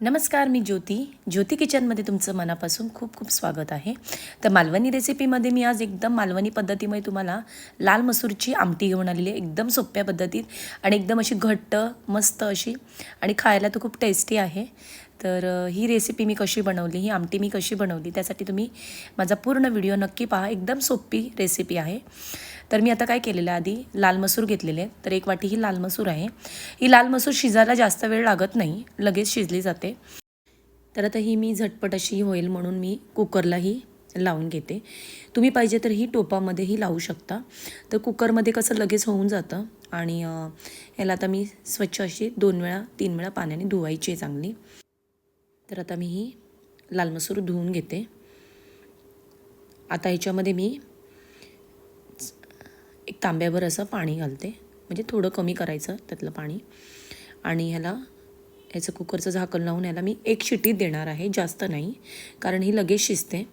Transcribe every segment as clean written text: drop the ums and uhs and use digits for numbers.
नमस्कार, मी ज्योती किचनमध्ये तुमचं मनापासून खूप खूप स्वागत आहे. तर मालवणी रेसिपीमध्ये मी आज एकदम मालवणी पद्धतीमध्ये तुम्हाला लाल मसूरची आमटी घेऊन आलेली आहे. एकदम सोप्या पद्धतीत आणि एकदम अशी घट्ट मस्त अशी आणि खायला तर खूप टेस्टी आहे. तर ही रेसिपी मी कशी बनवली, ही आमटी मी कशी बनवली, त्यासाठी तुम्ही माझा पूर्ण व्हिडिओ नक्की पहा. एकदम सोपी रेसिपी आहे. तर मी आता काय केलेलं आहे, आधी लाल मसूर घेतलेले आहेत. तर 1 वाटी ही लाल मसूर आहे. ही लाल मसूर शिजायला जास्त वेळ लागत नाही, लगेच शिजली जाते. तर आता ही मी झटपट अशी होईल म्हणून मी कुकरलाही लावून घेते. तुम्ही पाहिजे तर ही टोपामध्येही लावू शकता. तर कुकरमध्ये कसं लगेच होऊन जातं आणि याला आता मी स्वच्छ अशी 2 वेळा 3 वेळा पाण्याने धुवायची आहे चांगली. तर आता मी ही लाल मसूर धुवून घेते. आता ह्याच्यामध्ये मी एक तांब्याभर असं पाणी घालते, म्हणजे थोडं कमी करायचं त्यातलं पाणी. आणि याचं कुकरचं झाकण लावून याला मी 1 शिटी देणार आहे, जास्त नाही, कारण ही लगेच शिजते.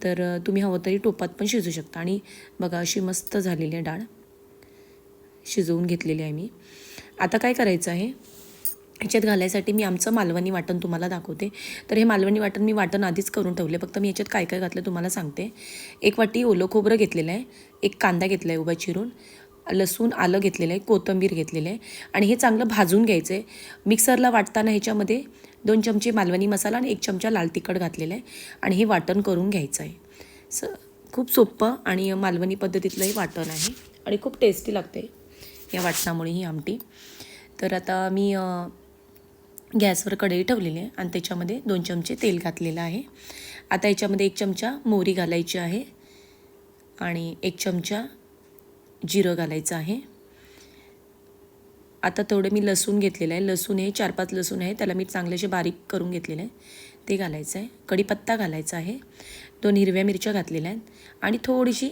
तर तुम्ही हवं तरी टोपात पण शिजू शकता. आणि बघा अशी मस्त झालेली आहे डाळ, शिजवून घेतलेली आहे मी. आता काय करायचं आहे, ह्याच्यात घालायसाठी मी आमचं मालवणी वाटण तुम्हाला दाखवते. तर हे मालवणी वाटण आधीच करून ठेवले, फक्त मी याच्यात काय काय घातलं तुम्हाला सांगते. 1 वाटी ओलं खोबरं घेतलेलं आहे, 1 कांदा घेतला आहे उभा चिरून, लसूण आलं घेतलेलं आहे, कोथिंबीर घेतलेलं आहे आणि हे चांगलं भाजून घ्यायचं आहे. मिक्सरला वाटताना ह्याच्यामध्ये 2 चमचे मालवणी मसाला आणि 1 चमचा लाल तिखट घातलेलं आहे आणि हे वाटण करून घ्यायचं आहे. खूप सोपं आणि मालवणी पद्धतीतलंही वाटण आहे आणि खूप टेस्टी लागते या वाटणामुळे ही आमटी. तर आता मी गॅसवर कढई ठेवलेली आहे आणि त्याच्यामध्ये 2 चमचे तेल घातलेलं आहे. आता याच्यामध्ये 1 चमचा मोहरी घालायची आहे आणि 1 चमचा जिरं घालायचं आहे. आता थोडं मी लसूण घेतलेलं आहे. लसूण हे 4-5 लसूण आहे, त्याला मी चांगलेसे बारीक करून घेतलेले आहे, ते घालायचं आहे. कढीपत्ता घालायचा आहे, 2 हिरव्या मिरच्या घातलेल्या आहेत आणि थोडीशी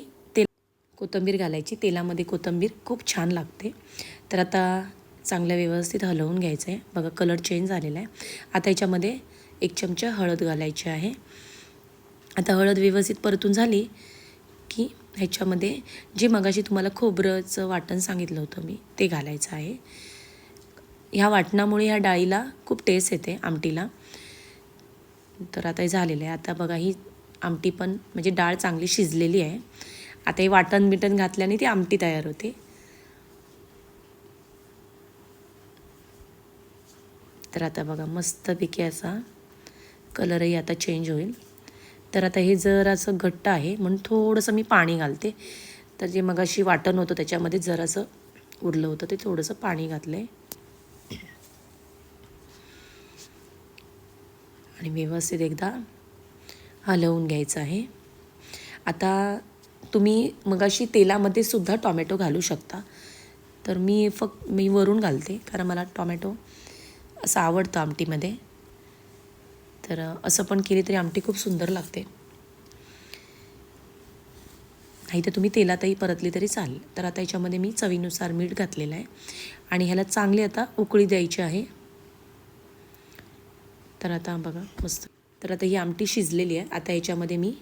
कोथिंबीर घालायची. तेलामध्ये कोथिंबीर खूप छान लागते. तर आता चांगलं व्यवस्थित हलवून घ्यायचं आहे. बघा कलर चेंज झालेला आहे. आता याच्यामध्ये 1 चमचा हळद घालायची आहे. आता हळद व्यवस्थित परतून झाली की ह्याच्यामध्ये जे मगाशी तुम्हाला खोबरंचं वाटण सांगितलं होतं मी, ते घालायचं आहे. ह्या वाटणामुळे ह्या डाळीला खूप टेस्ट येते आमटीला. तर आता हे झालेलं आहे. आता बघा ही आमटी पण म्हणजे डाळ चांगली शिजलेली आहे. आता हे वाटण घातल्याने ती आमटी तयार होते. तर आता बघा मस्तपैकी असा कलरही आता चेंज होईल. तर आता हे जरासं घट्ट आहे म्हणून थोडंसं मी पाणी घालते. तर जे मगाशी वाटण होतं त्याच्यामध्ये जरासं उरलं होतं, ते थोडंसं पाणी घातलं आहे आणि व्यवस्थित एकदा हलवून घ्यायचं आहे. आता तुम्ही मगाशी तेलामध्ये सुद्धा टॉमॅटो घालू शकता. तर मी वरून घालते, कारण मला टॉमॅटो असं आवडतं आमटीमध्ये. तर असं पण केली तरी आमटी खूप सुंदर लागते. नाही तर तुम्ही तेलातही परतली तरी चालेल. तर आता याच्यामध्ये मी चवीनुसार मीठ घातलेलं आहे आणि ह्याला चांगली आता उकळी द्यायची आहे. तर आता बघा मस्त. तर आता ही आमटी शिजलेली आहे. आता याच्यामध्ये मी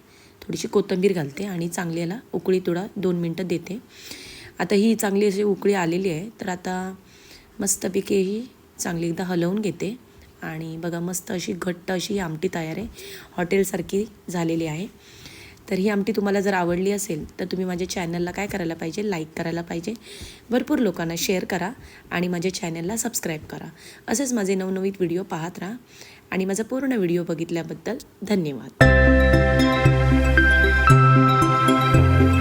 थोडीशी कोथिंबीर घालते आणि चांगली याला उकळी 2 मिनटं देते. आता ही चांगली अशी उकळी आलेली आहे. तर आता मस्तपैकी ही चांगली एकदा हलवून घेते आणि बघा मस्त अशी घट्ट अशी आमटी तयार आहे, हॉटेलसारखी झालेली आहे. तर ही आमटी तुम्हाला जर आवडली असेल तर तुम्ही माझ्या चॅनलला काय करायला पाहिजे, लाईक करायला पाहिजे, भरपूर लोकांना शेअर करा आणि माझ्या चॅनलला सबस्क्राईब करा. असेच माझे नवनवीन व्हिडिओ पाहत राहा आणि माझा पूर्ण व्हिडिओ बघितल्याबद्दल धन्यवाद.